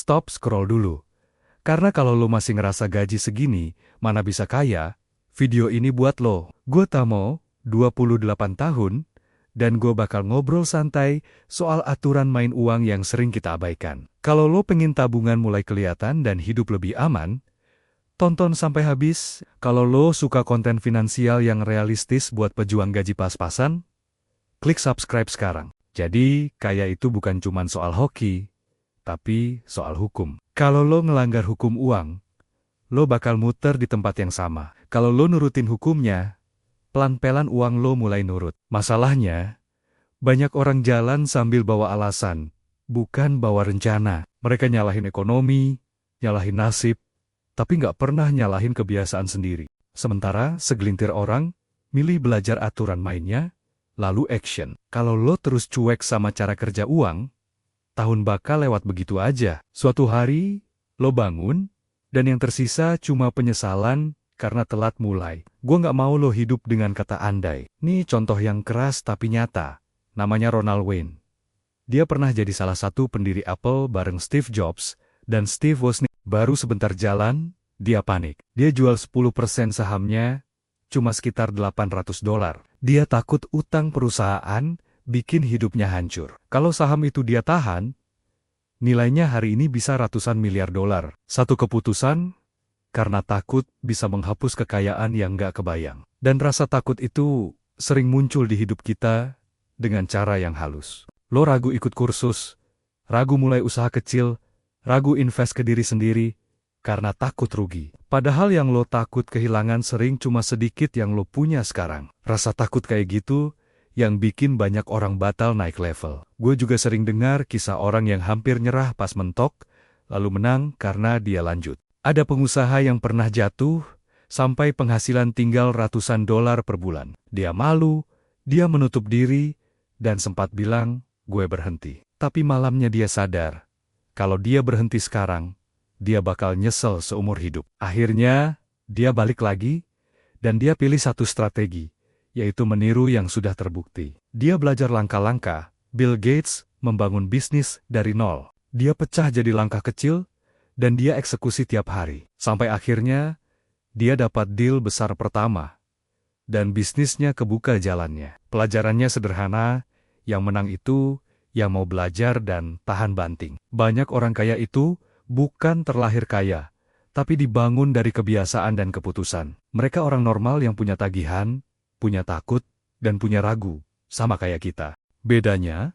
stop scroll dulu. Karena kalau lo masih ngerasa gaji segini, mana bisa kaya, video ini buat lo. Gue Tamo, 28 tahun, dan gue bakal ngobrol santai soal aturan main uang yang sering kita abaikan. Kalau lo pengen tabungan mulai kelihatan dan hidup lebih aman, tonton sampai habis. Kalau lo suka konten finansial yang realistis buat pejuang gaji pas-pasan, klik subscribe sekarang. Jadi, kaya itu bukan cuma soal hoki, tapi soal hukum. Kalau lo ngelanggar hukum uang, lo bakal muter di tempat yang sama. Kalau lo nurutin hukumnya, pelan-pelan uang lo mulai nurut. Masalahnya, banyak orang jalan sambil bawa alasan, bukan bawa rencana. Mereka nyalahin ekonomi, nyalahin nasib, tapi nggak pernah nyalahin kebiasaan sendiri. Sementara segelintir orang milih belajar aturan mainnya, lalu action. Kalau lo terus cuek sama cara kerja uang, tahun bakal lewat begitu aja. Suatu hari, lo bangun, dan yang tersisa cuma penyesalan karena telat mulai. Gue nggak mau lo hidup dengan kata andai. Nih contoh yang keras tapi nyata. Namanya Ronald Wayne. Dia pernah jadi salah satu pendiri Apple bareng Steve Jobs, dan Steve Wozniak. Baru sebentar jalan, dia panik. Dia jual 10% sahamnya, cuma sekitar $800. Dia takut utang perusahaan bikin hidupnya hancur. Kalau saham itu dia tahan, nilainya hari ini bisa ratusan miliar dolar. Satu keputusan, karena takut bisa menghapus kekayaan yang gak kebayang. Dan rasa takut itu sering muncul di hidup kita dengan cara yang halus. Lo ragu ikut kursus, ragu mulai usaha kecil, ragu invest ke diri sendiri, karena takut rugi. Padahal yang lo takut kehilangan sering cuma sedikit yang lo punya sekarang. Rasa takut kayak gitu yang bikin banyak orang batal naik level. Gue juga sering dengar kisah orang yang hampir nyerah pas mentok, lalu menang karena dia lanjut. Ada pengusaha yang pernah jatuh, sampai penghasilan tinggal ratusan dolar per bulan. Dia malu, dia menutup diri, dan sempat bilang, gue berhenti. Tapi malamnya dia sadar, kalau dia berhenti sekarang, dia bakal nyesel seumur hidup. Akhirnya, dia balik lagi, dan dia pilih satu strategi, yaitu meniru yang sudah terbukti. Dia belajar langkah-langkah. Bill Gates membangun bisnis dari nol. Dia pecah jadi langkah kecil, dan dia eksekusi tiap hari. Sampai akhirnya, dia dapat deal besar pertama, dan bisnisnya kebuka jalannya. Pelajarannya sederhana, yang menang itu yang mau belajar dan tahan banting. Banyak orang kaya itu bukan terlahir kaya, tapi dibangun dari kebiasaan dan keputusan. Mereka orang normal yang punya tagihan, punya takut, dan punya ragu, sama kayak kita. Bedanya,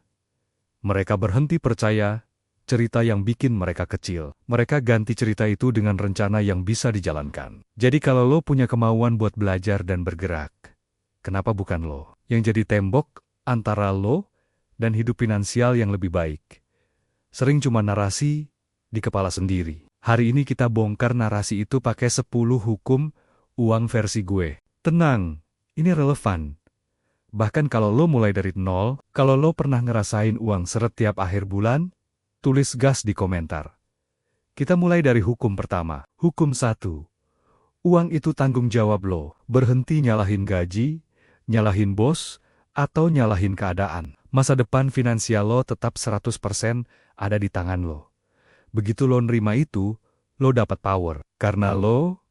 mereka berhenti percaya cerita yang bikin mereka kecil. Mereka ganti cerita itu dengan rencana yang bisa dijalankan. Jadi kalau lo punya kemauan buat belajar dan bergerak, kenapa bukan lo yang jadi tembok antara lo dan hidup finansial yang lebih baik? Sering cuma narasi di kepala sendiri. Hari ini kita bongkar narasi itu pakai 10 hukum uang versi gue. Tenang, ini relevan. Bahkan kalau lo mulai dari nol, kalau lo pernah ngerasain uang seret tiap akhir bulan, tulis gas di komentar. Kita mulai dari hukum pertama. Hukum 1. Uang itu tanggung jawab lo. Berhenti nyalahin gaji, nyalahin bos, atau nyalahin keadaan. Masa depan finansial lo tetap 100% ada di tangan lo. Begitu lo nerima itu, lo dapat power. Karena lo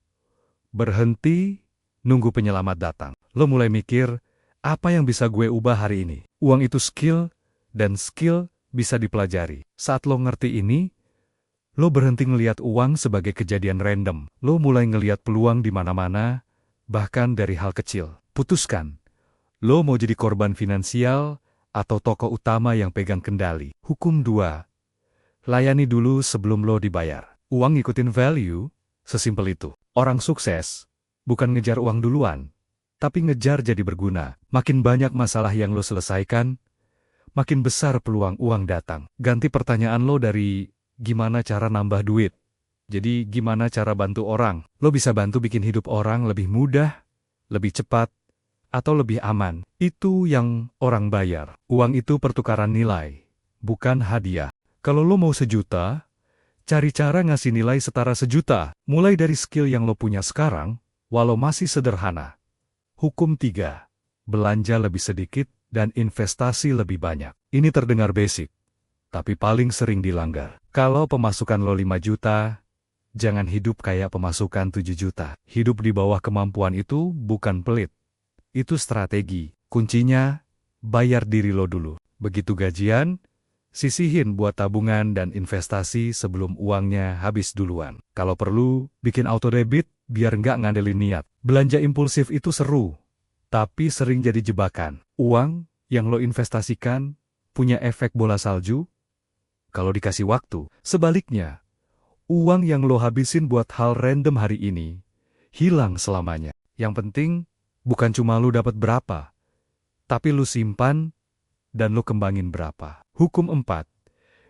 berhenti nunggu penyelamat datang. Lo mulai mikir, apa yang bisa gue ubah hari ini? Uang itu skill, dan skill bisa dipelajari. Saat lo ngerti ini, lo berhenti ngelihat uang sebagai kejadian random. Lo mulai ngelihat peluang di mana-mana, bahkan dari hal kecil. Putuskan, lo mau jadi korban finansial atau tokoh utama yang pegang kendali. Hukum 2. Layani dulu sebelum lo dibayar. Uang ngikutin value, sesimpel itu. Orang sukses bukan ngejar uang duluan, tapi ngejar jadi berguna. Makin banyak masalah yang lo selesaikan, makin besar peluang uang datang. Ganti pertanyaan lo dari gimana cara nambah duit, jadi gimana cara bantu orang. Lo bisa bantu bikin hidup orang lebih mudah, lebih cepat, atau lebih aman. Itu yang orang bayar. Uang itu pertukaran nilai, bukan hadiah. Kalau lo mau 1 juta, cari cara ngasih nilai setara 1 juta. Mulai dari skill yang lo punya sekarang, walau masih sederhana. Hukum 3. Belanja lebih sedikit dan investasi lebih banyak. Ini terdengar basic, tapi paling sering dilanggar. Kalau pemasukan lo 5 juta, jangan hidup kayak pemasukan 7 juta. Hidup di bawah kemampuan itu bukan pelit. Itu strategi. Kuncinya, bayar diri lo dulu. Begitu gajian, sisihin buat tabungan dan investasi sebelum uangnya habis duluan. Kalau perlu, bikin auto debit biar nggak ngandelin niat. Belanja impulsif itu seru, tapi sering jadi jebakan. Uang yang lo investasikan punya efek bola salju kalau dikasih waktu. Sebaliknya, uang yang lo habisin buat hal random hari ini hilang selamanya. Yang penting bukan cuma lo dapat berapa, tapi lo simpan dan lo kembangin berapa. Hukum 4.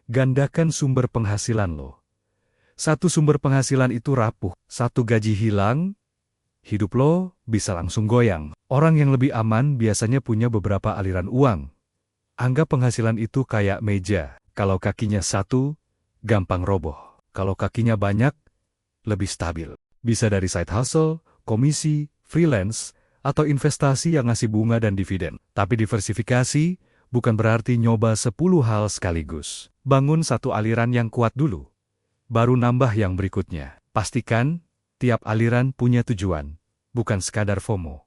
Gandakan sumber penghasilan lo. Satu sumber penghasilan itu rapuh. Satu gaji hilang, hidup lo bisa langsung goyang. Orang yang lebih aman biasanya punya beberapa aliran uang. Anggap penghasilan itu kayak meja. Kalau kakinya satu, gampang roboh. Kalau kakinya banyak, lebih stabil. Bisa dari side hustle, komisi, freelance, atau investasi yang ngasih bunga dan dividen. Tapi diversifikasi bukan berarti nyoba 10 hal sekaligus. Bangun satu aliran yang kuat dulu, baru nambah yang berikutnya. Pastikan tiap aliran punya tujuan, bukan sekadar FOMO.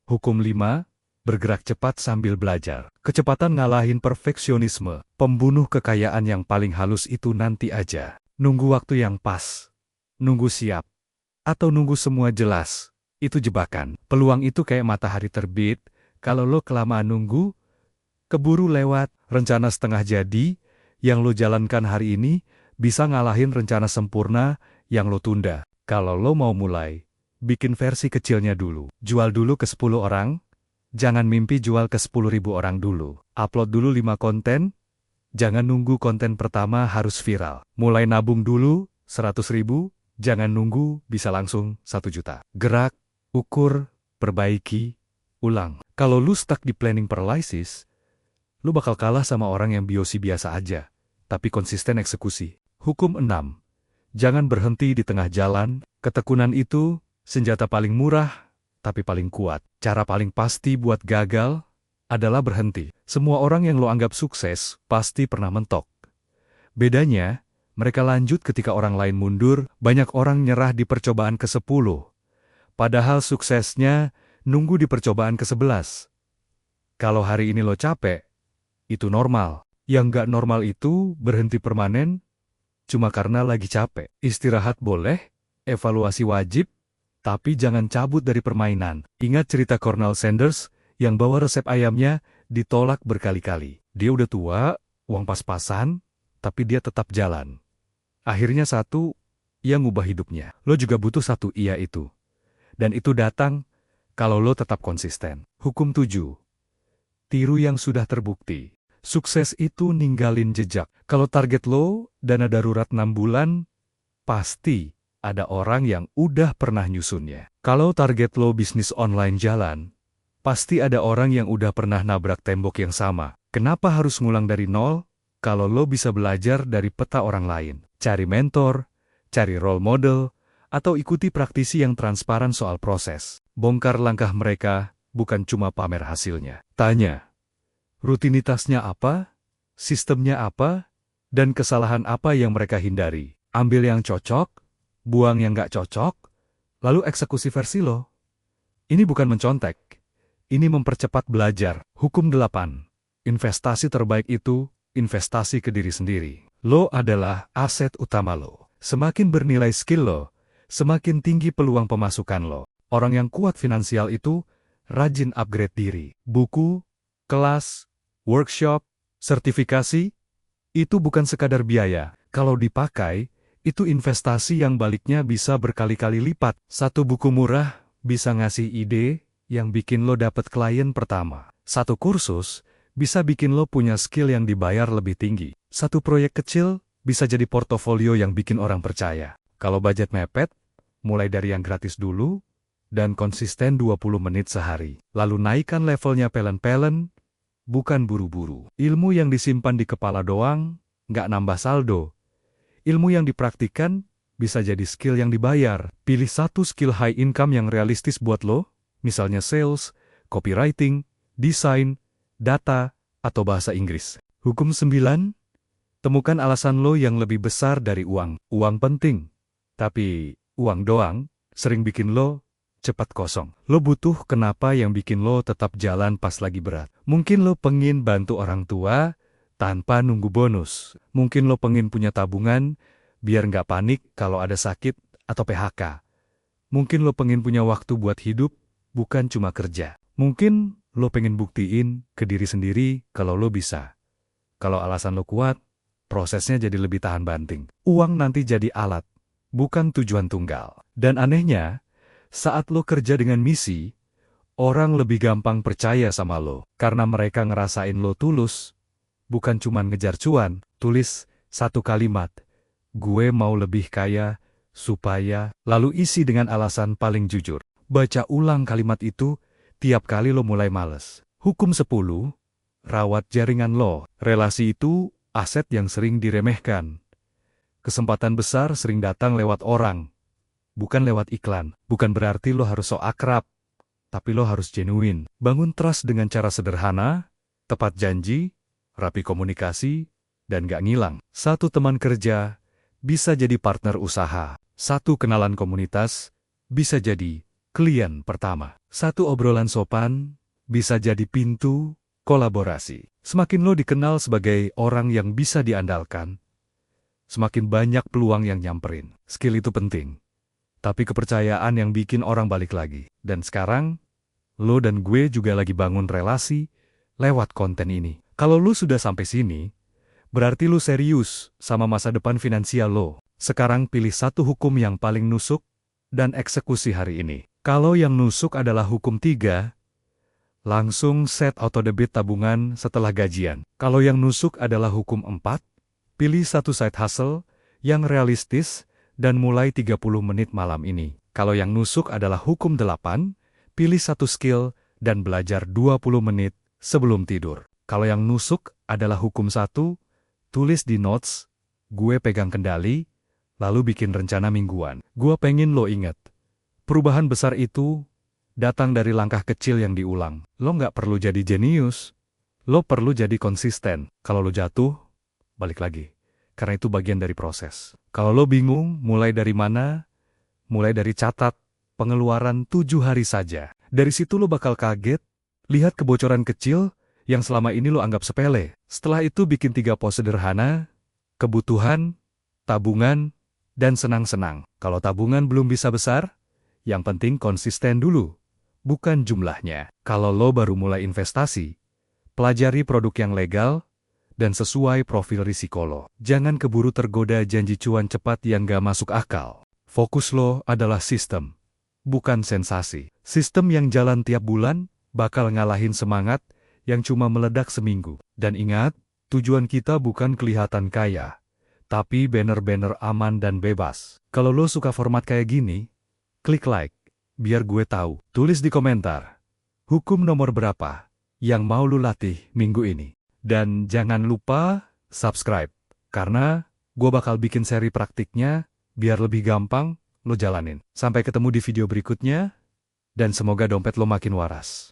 Hukum 5. Bergerak cepat sambil belajar. Kecepatan ngalahin perfeksionisme. Pembunuh kekayaan yang paling halus itu nanti aja. Nunggu waktu yang pas, nunggu siap, atau nunggu semua jelas. Itu jebakan. Peluang itu kayak matahari terbit. Kalau lo kelamaan nunggu, keburu lewat. Rencana setengah jadi yang lo jalankan hari ini bisa ngalahin rencana sempurna yang lo tunda. Kalau lo mau mulai, bikin versi kecilnya dulu. Jual dulu ke 10 orang, jangan mimpi jual ke 10.000 orang dulu. Upload dulu 5 konten, jangan nunggu konten pertama harus viral. Mulai nabung dulu 100.000, jangan nunggu bisa langsung 1 juta. Gerak, ukur, perbaiki, ulang. Kalau lu stuck di planning paralysis, lu bakal kalah sama orang yang BOC biasa aja, tapi konsisten eksekusi. Hukum 6. Jangan berhenti di tengah jalan. Ketekunan itu senjata paling murah, tapi paling kuat. Cara paling pasti buat gagal adalah berhenti. Semua orang yang lo anggap sukses pasti pernah mentok. Bedanya, mereka lanjut ketika orang lain mundur. Banyak orang nyerah di percobaan ke-10. Padahal suksesnya nunggu di percobaan ke-11. Kalau hari ini lo capek, itu normal. Yang nggak normal itu berhenti permanen cuma karena lagi capek. Istirahat boleh, evaluasi wajib, tapi jangan cabut dari permainan. Ingat cerita Colonel Sanders yang bawa resep ayamnya ditolak berkali-kali. Dia udah tua, uang pas-pasan, tapi dia tetap jalan. Akhirnya satu, ia ngubah hidupnya. Lo juga butuh satu iya itu. Dan itu datang kalau lo tetap konsisten. Hukum 7. Tiru yang sudah terbukti. Sukses itu ninggalin jejak. Kalau target lo dana darurat 6 bulan, pasti ada orang yang udah pernah nyusunnya. Kalau target lo bisnis online jalan, pasti ada orang yang udah pernah nabrak tembok yang sama. Kenapa harus ngulang dari nol? Kalau lo bisa belajar dari peta orang lain. Cari mentor, cari role model, atau ikuti praktisi yang transparan soal proses. Bongkar langkah mereka, bukan cuma pamer hasilnya. Tanya, rutinitasnya apa, sistemnya apa, dan kesalahan apa yang mereka hindari. Ambil yang cocok, buang yang nggak cocok, lalu eksekusi versi lo. Ini bukan mencontek, ini mempercepat belajar. Hukum 8. Investasi terbaik itu, investasi ke diri sendiri. Lo adalah aset utama lo. Semakin bernilai skill lo, semakin tinggi peluang pemasukan lo. Orang yang kuat finansial itu, rajin upgrade diri. Buku, kelas, workshop, sertifikasi, itu bukan sekadar biaya. Kalau dipakai, itu investasi yang baliknya bisa berkali-kali lipat. Satu buku murah bisa ngasih ide yang bikin lo dapet klien pertama. Satu kursus bisa bikin lo punya skill yang dibayar lebih tinggi. Satu proyek kecil bisa jadi portofolio yang bikin orang percaya. Kalau budget mepet, mulai dari yang gratis dulu, dan konsisten 20 menit sehari. Lalu naikkan levelnya pelan-pelan, bukan buru-buru. Ilmu yang disimpan di kepala doang, nggak nambah saldo. Ilmu yang dipraktikkan, bisa jadi skill yang dibayar. Pilih satu skill high income yang realistis buat lo, misalnya sales, copywriting, desain, data, atau bahasa Inggris. Hukum 9. Temukan alasan lo yang lebih besar dari uang. Uang penting, tapi uang doang sering bikin lo cepat kosong. Lo butuh kenapa yang bikin lo tetap jalan pas lagi berat. Mungkin lo pengen bantu orang tua tanpa nunggu bonus. Mungkin lo pengen punya tabungan biar nggak panik kalau ada sakit atau PHK. Mungkin lo pengen punya waktu buat hidup, bukan cuma kerja. Mungkin lo pengen buktiin ke diri sendiri kalau lo bisa. Kalau alasan lo kuat, prosesnya jadi lebih tahan banting. Uang nanti jadi alat, bukan tujuan tunggal. Dan anehnya, saat lo kerja dengan misi, orang lebih gampang percaya sama lo. Karena mereka ngerasain lo tulus, bukan cuma ngejar cuan. Tulis satu kalimat, gue mau lebih kaya, supaya, lalu isi dengan alasan paling jujur. Baca ulang kalimat itu tiap kali lo mulai males. Hukum 10, rawat jaringan lo. Relasi itu aset yang sering diremehkan. Kesempatan besar sering datang lewat orang, bukan lewat iklan. Bukan berarti lo harus sok akrab, tapi lo harus genuine. Bangun trust dengan cara sederhana, tepat janji, rapi komunikasi, dan gak ngilang. Satu teman kerja bisa jadi partner usaha. Satu kenalan komunitas bisa jadi klien pertama. Satu obrolan sopan bisa jadi pintu kolaborasi. Semakin lo dikenal sebagai orang yang bisa diandalkan, semakin banyak peluang yang nyamperin. Skill itu penting, tapi kepercayaan yang bikin orang balik lagi. Dan sekarang, lo dan gue juga lagi bangun relasi lewat konten ini. Kalau lo sudah sampai sini, berarti lo serius sama masa depan finansial lo. Sekarang pilih satu hukum yang paling nusuk dan eksekusi hari ini. Kalau yang nusuk adalah hukum 3, langsung set auto debit tabungan setelah gajian. Kalau yang nusuk adalah hukum 4, pilih satu side hustle yang realistis dan mulai 30 menit malam ini. Kalau yang nusuk adalah hukum 8, pilih satu skill dan belajar 20 menit sebelum tidur. Kalau yang nusuk adalah hukum 1, tulis di notes, gue pegang kendali, lalu bikin rencana mingguan. Gue pengen lo inget, perubahan besar itu datang dari langkah kecil yang diulang. Lo nggak perlu jadi jenius. Lo perlu jadi konsisten. Kalau lo jatuh, balik lagi. Karena itu bagian dari proses. Kalau lo bingung, mulai dari mana? Mulai dari catat pengeluaran 7 hari saja. Dari situ lo bakal kaget, lihat kebocoran kecil yang selama ini lo anggap sepele. Setelah itu bikin 3 pos sederhana, kebutuhan, tabungan, dan senang-senang. Kalau tabungan belum bisa besar, yang penting konsisten dulu. Bukan jumlahnya. Kalau lo baru mulai investasi, pelajari produk yang legal dan sesuai profil risiko lo. Jangan keburu tergoda janji cuan cepat yang gak masuk akal. Fokus lo adalah sistem, bukan sensasi. Sistem yang jalan tiap bulan bakal ngalahin semangat yang cuma meledak seminggu. Dan ingat, tujuan kita bukan kelihatan kaya, tapi banner-banner aman dan bebas. Kalau lo suka format kayak gini, klik like. Biar gue tahu. Tulis di komentar, hukum nomor berapa yang mau lu latih minggu ini. Dan jangan lupa subscribe, karena gue bakal bikin seri praktiknya biar lebih gampang lo jalanin. Sampai ketemu di video berikutnya, dan semoga dompet lo makin waras.